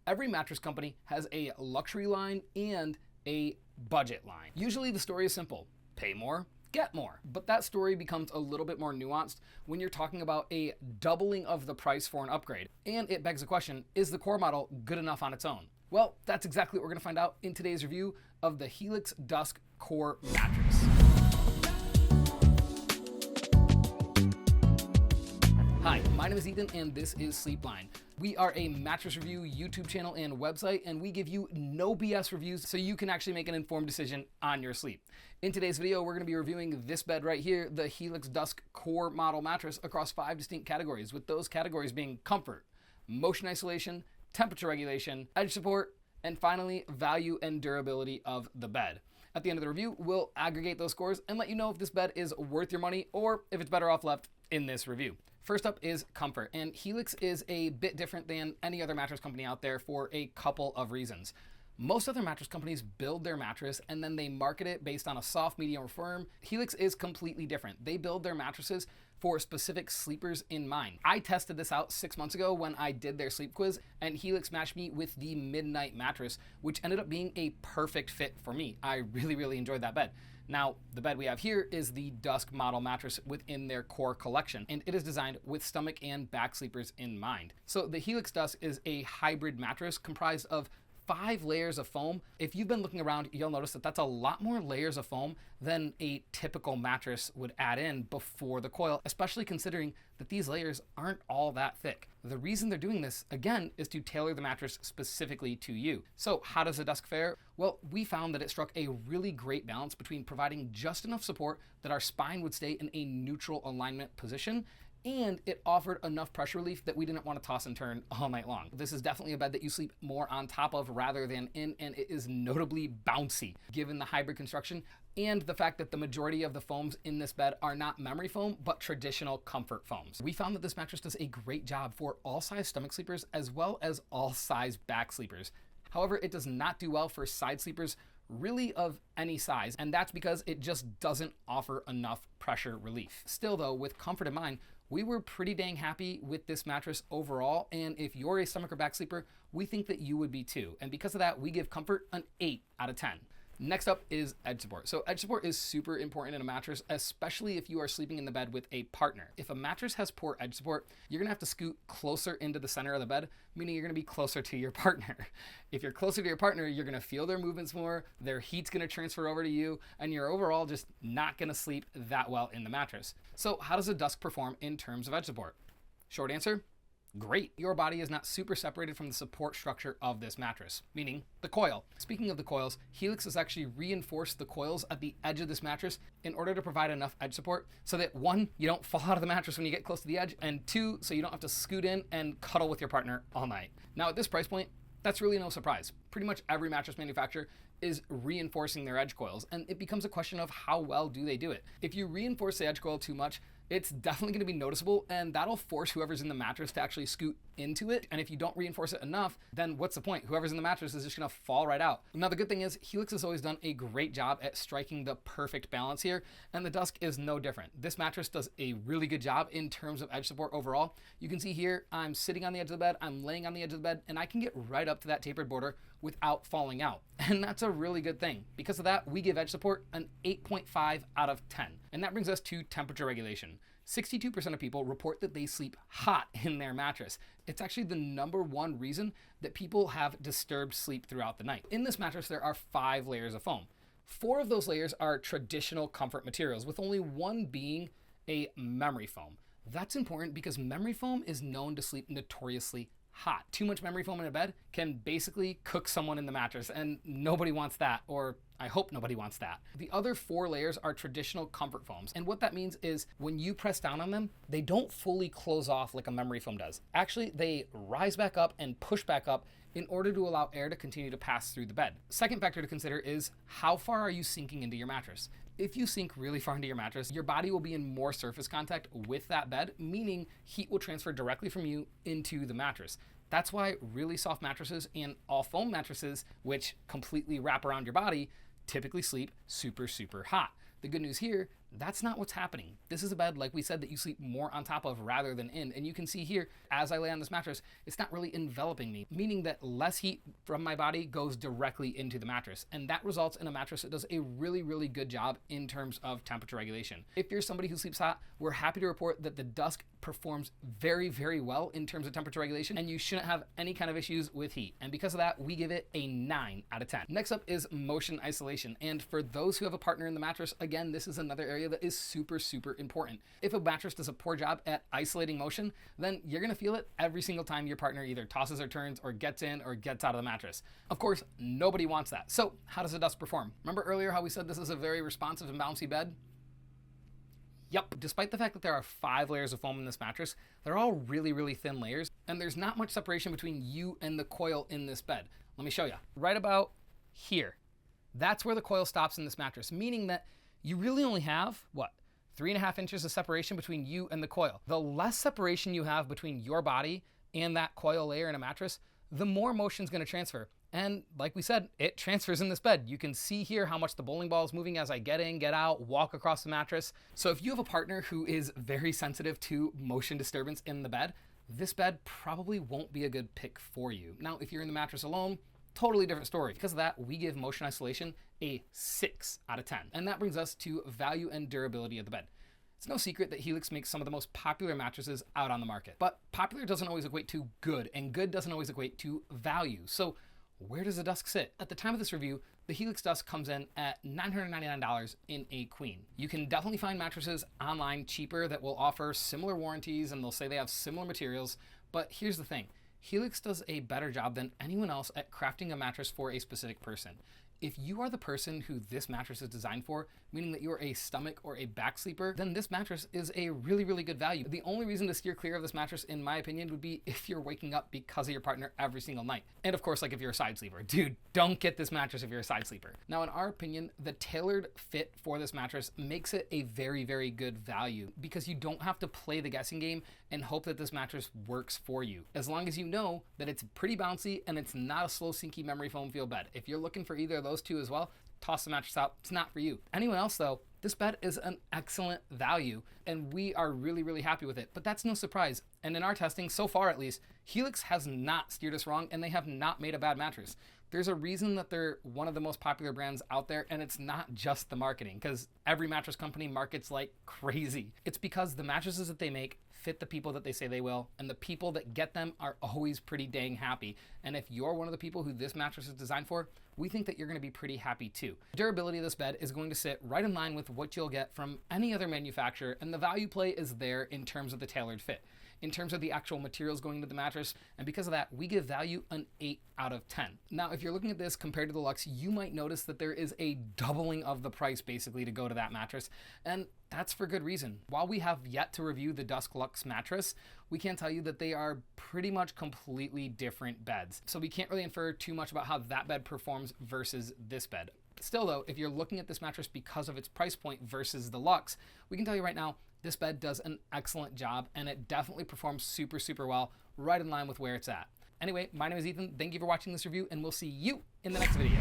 Every mattress company has a luxury line and a budget line. Usually the story is simple: pay more, get more. But that story becomes a little bit more nuanced when you're talking about a doubling of the price for an upgrade. And it begs the question, is the core model good enough on its own? Well, that's exactly what we're going to find out in today's review of the Helix Dusk Core Mattress. Hi, my name is Ethan and this is Sleepline. We are a mattress review YouTube channel and website, and we give you no BS reviews so you can actually make an informed decision on your sleep. In today's video, we're going to be reviewing this bed right here, the Helix Dusk Core Model Mattress, across 5 distinct categories, with those categories being comfort, motion isolation, temperature regulation, edge support, and finally, value and durability of the bed. At the end of the review, we'll aggregate those scores and let you know if this bed is worth your money or if it's better off left in this review. First up is comfort, and Helix is a bit different than any other mattress company out there for a couple of reasons. Most other mattress companies build their mattress and then they market it based on a soft, medium, or firm. Helix is completely different. They build their mattresses for specific sleepers in mind. I tested this out 6 months ago when I did their sleep quiz, and Helix matched me with the Midnight mattress, which ended up being a perfect fit for me. I really enjoyed that bed. Now, the bed we have here is the Dusk model mattress within their core collection, and it is designed with stomach and back sleepers in mind. So the Helix Dusk is a hybrid mattress comprised of 5 layers of foam. If you've been looking around, you'll notice that that's a lot more layers of foam than a typical mattress would add in before the coil, especially considering that these layers aren't all that thick. The reason they're doing this, again, is to tailor the mattress specifically to you. So how does the Dusk fare? Well, we found that it struck a really great balance between providing just enough support that our spine would stay in a neutral alignment position, and it offered enough pressure relief that we didn't want to toss and turn all night long. This is definitely a bed that you sleep more on top of rather than in, and it is notably bouncy given the hybrid construction and the fact that the majority of the foams in this bed are not memory foam, but traditional comfort foams. We found that this mattress does a great job for all size stomach sleepers as well as all size back sleepers. However, it does not do well for side sleepers really of any size, and that's because it just doesn't offer enough pressure relief. Still though, with comfort in mind, we were pretty dang happy with this mattress overall, and if you're a stomach or back sleeper, we think that you would be too. And because of that, we give comfort an 8 out of 10. Next up is edge support. So edge support is super important in a mattress, especially if you are sleeping in the bed with a partner. If a mattress has poor edge support, you're gonna have to scoot closer into the center of the bed, meaning you're gonna be closer to your partner. If you're closer to your partner, you're gonna feel their movements more, their heat's gonna transfer over to you, and you're overall just not gonna sleep that well in the mattress. So how does a Dusk perform in terms of edge support? Short answer: great. Your body is not super separated from the support structure of this mattress, meaning the coil. Speaking of the coils, Helix has actually reinforced the coils at the edge of this mattress in order to provide enough edge support so that 1, you don't fall out of the mattress when you get close to the edge, and 2, so you don't have to scoot in and cuddle with your partner all night. Now at this price point, that's really no surprise. Pretty much every mattress manufacturer is reinforcing their edge coils, and it becomes a question of how well do they do it. If you reinforce the edge coil too much, it's definitely going to be noticeable, and that'll force whoever's in the mattress to actually scoot into it. And if you don't reinforce it enough, then what's the point? Whoever's in the mattress is just going to fall right out. Now, the good thing is Helix has always done a great job at striking the perfect balance here, and the Dusk is no different. This mattress does a really good job in terms of edge support overall. You can see here, I'm sitting on the edge of the bed, I'm laying on the edge of the bed, and I can get right up to that tapered border without falling out. And that's a really good thing. Because of that, we give edge support an 8.5 out of 10. And that brings us to temperature regulation. 62% of people report that they sleep hot in their mattress. It's actually the #1 reason that people have disturbed sleep throughout the night. In this mattress, there are 5 layers of foam. 4 of those layers are traditional comfort materials, with only 1 being a memory foam. That's important because memory foam is known to sleep notoriously hot. Too much memory foam in a bed can basically cook someone in the mattress, and nobody wants that, or I hope nobody wants that. The other 4 layers are traditional comfort foams, and what that means is when you press down on them, they don't fully close off like a memory foam does. Actually, they rise back up and push back up in order to allow air to continue to pass through the bed. Second factor to consider is how far are you sinking into your mattress? If you sink really far into your mattress, your body will be in more surface contact with that bed, meaning heat will transfer directly from you into the mattress. That's why really soft mattresses and all foam mattresses, which completely wrap around your body, typically sleep super hot. The good news here, That's not what's happening. This is a bed, like we said, that you sleep more on top of rather than in. And you can see here, as I lay on this mattress, it's not really enveloping me, meaning that less heat from my body goes directly into the mattress. And that results in a mattress that does a really, really good job in terms of temperature regulation. If you're somebody who sleeps hot, we're happy to report that the Dusk performs very, very well in terms of temperature regulation, and you shouldn't have any kind of issues with heat. And because of that, we give it a 9 out of 10. Next up is motion isolation. And for those who have a partner in the mattress, again, this is another area that is super, super important. If a mattress does a poor job at isolating motion, then you're gonna feel it every single time your partner either tosses or turns or gets in or gets out of the mattress. Of course, nobody wants that. So how does the Dusk perform? Remember earlier how we said this is a very responsive and bouncy bed? Yep, despite the fact that there are 5 layers of foam in this mattress, they're all really, really thin layers, and there's not much separation between you and the coil in this bed. Let me show you. Right about here. That's where the coil stops in this mattress, meaning that you really only have, 3.5 inches of separation between you and the coil. The less separation you have between your body and that coil layer in a mattress, the more motion's gonna transfer. And like we said, it transfers in this bed. You can see here how much the bowling ball is moving as I get in, get out, walk across the mattress. So if you have a partner who is very sensitive to motion disturbance in the bed, this bed probably won't be a good pick for you. Now, if you're in the mattress alone, totally different story. Because of that, we give motion isolation a 6 out of 10. And that brings us to value and durability of the bed. It's no secret that Helix makes some of the most popular mattresses out on the market. But popular doesn't always equate to good, and good doesn't always equate to value. So where does the Dusk sit? At the time of this review, the Helix Dusk comes in at $999 in a queen. You can definitely find mattresses online cheaper that will offer similar warranties, and they'll say they have similar materials. But here's the thing. Helix does a better job than anyone else at crafting a mattress for a specific person. If you are the person who this mattress is designed for, meaning that you're a stomach or a back sleeper, then this mattress is a really, really good value. The only reason to steer clear of this mattress, in my opinion, would be if you're waking up because of your partner every single night. And of course, like if you're a side sleeper. Dude, don't get this mattress if you're a side sleeper. Now, in our opinion, the tailored fit for this mattress makes it a very, very good value because you don't have to play the guessing game and hope that this mattress works for you. As long as you know that it's pretty bouncy and it's not a slow, sinky memory foam feel bed. If you're looking for either of those two as well, toss the mattress out. It's not for you. Anyone else though, this bed is an excellent value and we are really, really happy with it. But that's no surprise. And in our testing, so far at least, Helix has not steered us wrong and they have not made a bad mattress. There's a reason that they're one of the most popular brands out there, and it's not just the marketing, because every mattress company markets like crazy. It's because the mattresses that they make fit the people that they say they will, and the people that get them are always pretty dang happy. And if you're one of the people who this mattress is designed for, we think that you're going to be pretty happy too. The durability of this bed is going to sit right in line with what you'll get from any other manufacturer, and the value play is there in terms of the tailored fit, in terms of the actual materials going into the mattress, and because of that, we give value an 8 out of 10. Now, if you're looking at this compared to the Luxe, you might notice that there is a doubling of the price basically to go to that mattress, and that's for good reason. While we have yet to review the Dusk Luxe mattress, we can tell you that they are pretty much completely different beds. So we can't really infer too much about how that bed performs versus this bed. Still though, if you're looking at this mattress because of its price point versus the Luxe, we can tell you right now, this bed does an excellent job and it definitely performs super, super well, right in line with where it's at. Anyway, my name is Ethan. Thank you for watching this review and we'll see you in the next video.